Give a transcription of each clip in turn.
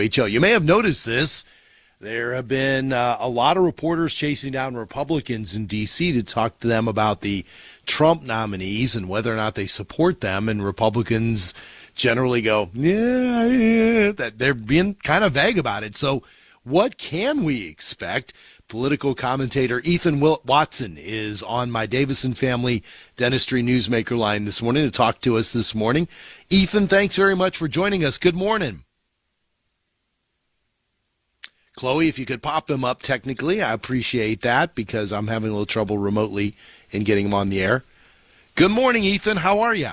WHO. You may have noticed this. There have been a lot of reporters chasing down Republicans in D.C. to talk to them about the Trump nominees and whether or not they support them. And Republicans generally go, yeah, that they're being kind of vague about it. So what can we expect? Political commentator Ethan Watson is on my Davison Family Dentistry Newsmaker line this morning to talk to us this morning. Ethan, thanks very much for joining us. Good morning. Chloe, if you could pop him up technically, I appreciate that because I'm having a little trouble remotely in getting him on the air. Good morning, Ethan. How are you?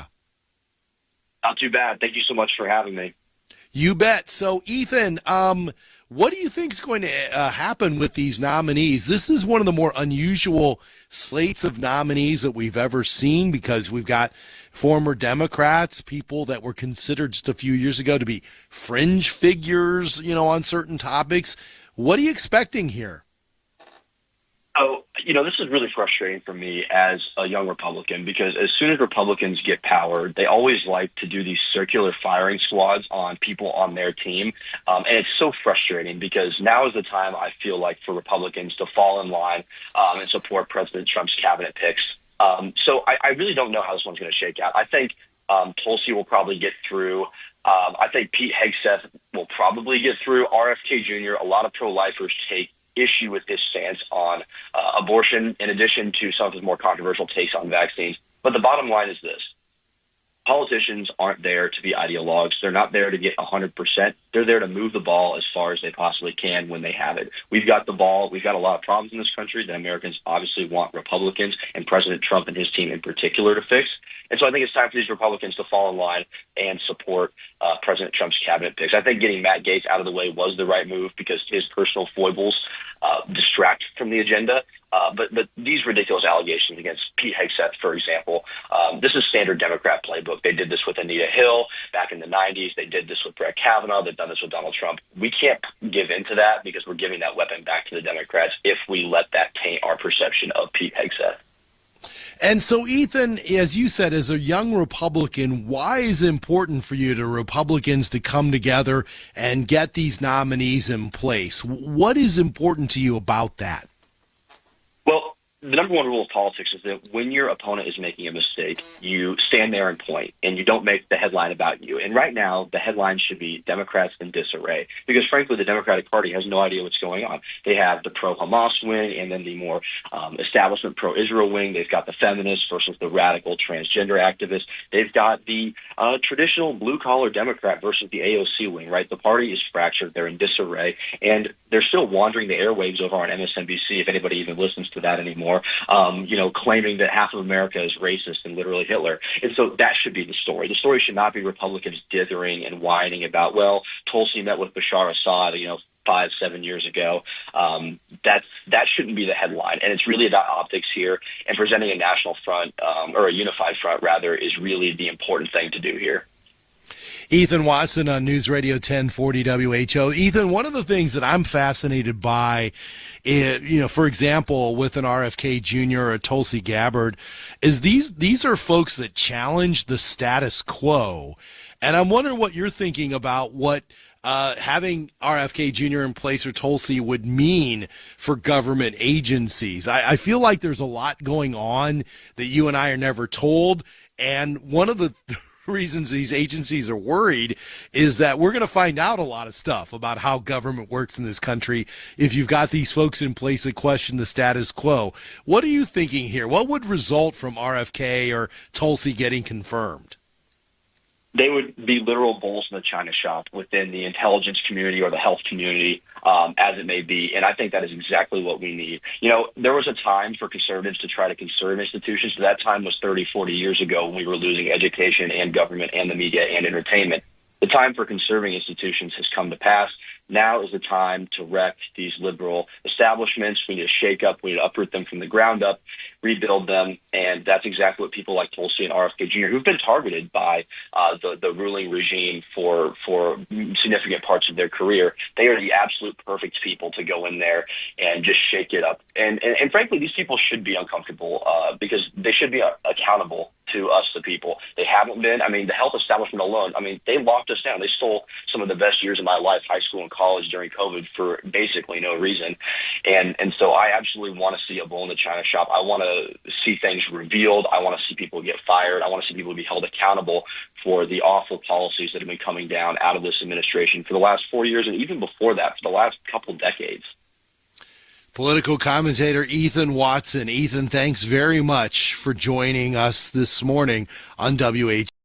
Not too bad. Thank you so much for having me. You bet. So, Ethan, what do you think is going to happen with these nominees? This is one of the more unusual slates of nominees that we've ever seen because we've got former Democrats, people that were considered just a few years ago to be fringe figures, on certain topics. What are you expecting here? Oh, this is really frustrating for me as a young Republican because as soon as Republicans get power, they always like to do these circular firing squads on people on their team. And it's so frustrating because now is the time I feel like for Republicans to fall in line and support President Trump's cabinet picks. So I really don't know how this one's going to shake out. I think Tulsi will probably get through. I think Pete Hegseth will probably get through. RFK Jr., a lot of pro-lifers take issue with his stance on abortion, in addition to some of his more controversial takes on vaccines. But the bottom line is this. Politicians aren't there to be ideologues. They're not there to get 100%. They're there to move the ball as far as they possibly can when they have it. We've got the ball. We've got a lot of problems in this country that Americans obviously want Republicans and President Trump and his team in particular to fix. And so I think it's time for these Republicans to fall in line and support President Trump's cabinet picks. I think getting Matt Gaetz out of the way was the right move because his personal foibles distract from the agenda. But these ridiculous allegations against Pete Hegseth, for example, this is standard Democrat playbook. They did this with Anita Hill back in the 90s. They did this with Brett Kavanaugh. They've done this with Donald Trump. We can't give into that because we're giving that weapon back to the Democrats if we let that taint our perception of Pete Hegseth. And so, Ethan, as you said, as a young Republican, why is it important for you to Republicans to come together and get these nominees in place? What is important to you about that? Well, the number one rule of politics is that when your opponent is making a mistake, you stand there and point, and you don't make the headline about you. And right now, the headline should be Democrats in disarray, because frankly, the Democratic Party has no idea what's going on. They have the pro-Hamas wing and then the more establishment pro-Israel wing. They've got the feminists versus the radical transgender activists. They've got the traditional blue-collar Democrat versus the AOC wing, right? The party is fractured. They're in disarray, and they're still wandering the airwaves over on MSNBC, if anybody even listens to that anymore. Claiming that half of America is racist and literally Hitler. And so that should be the story. The story should not be Republicans dithering and whining about, well, Tulsi met with Bashar Assad, 5-7 years ago. That shouldn't be the headline. And it's really about optics here. And presenting a national front, or a unified front, rather, is really the important thing to do here. Ethan Watson on News Radio 1040 WHO. Ethan, one of the things that I'm fascinated by, for example, with an RFK Jr. or a Tulsi Gabbard, is these are folks that challenge the status quo. And I'm wondering what you're thinking about what having RFK Jr. in place or Tulsi would mean for government agencies. I feel like there's a lot going on that you and I are never told. And one of the reasons these agencies are worried is that we're going to find out a lot of stuff about how government works in this country if you've got these folks in place that question the status quo. What are you thinking here? What would result from RFK or Tulsi getting confirmed? They would be literal bulls in the china shop within the intelligence community or the health community, as it may be. And I think that is exactly what we need. There was a time for conservatives to try to conserve institutions. But that time was 30, 40 years ago when we were losing education and government and the media and entertainment. The time for conserving institutions has come to pass. Now is the time to wreck these liberal establishments. We need to shake up. We need to uproot them from the ground up, rebuild them. And that's exactly what people like Tulsi and RFK Jr., who've been targeted by the ruling regime for significant parts of their career, they are the absolute perfect people to go in there and just shake it up. And frankly, these people should be uncomfortable because they should be accountable to us, the people. They haven't been. I mean, the health establishment alone, I mean, they locked us down. They stole some of the best years of my life, high school and college, during COVID for basically no reason. And so I absolutely want to see a bull in the china shop. I want to see things revealed. I want to see people get fired. I want to see people be held accountable for the awful policies that have been coming down out of this administration for the last 4 years, and even before that, for the last couple decades. Political commentator Ethan Watson. Ethan, thanks very much for joining us this morning on WH.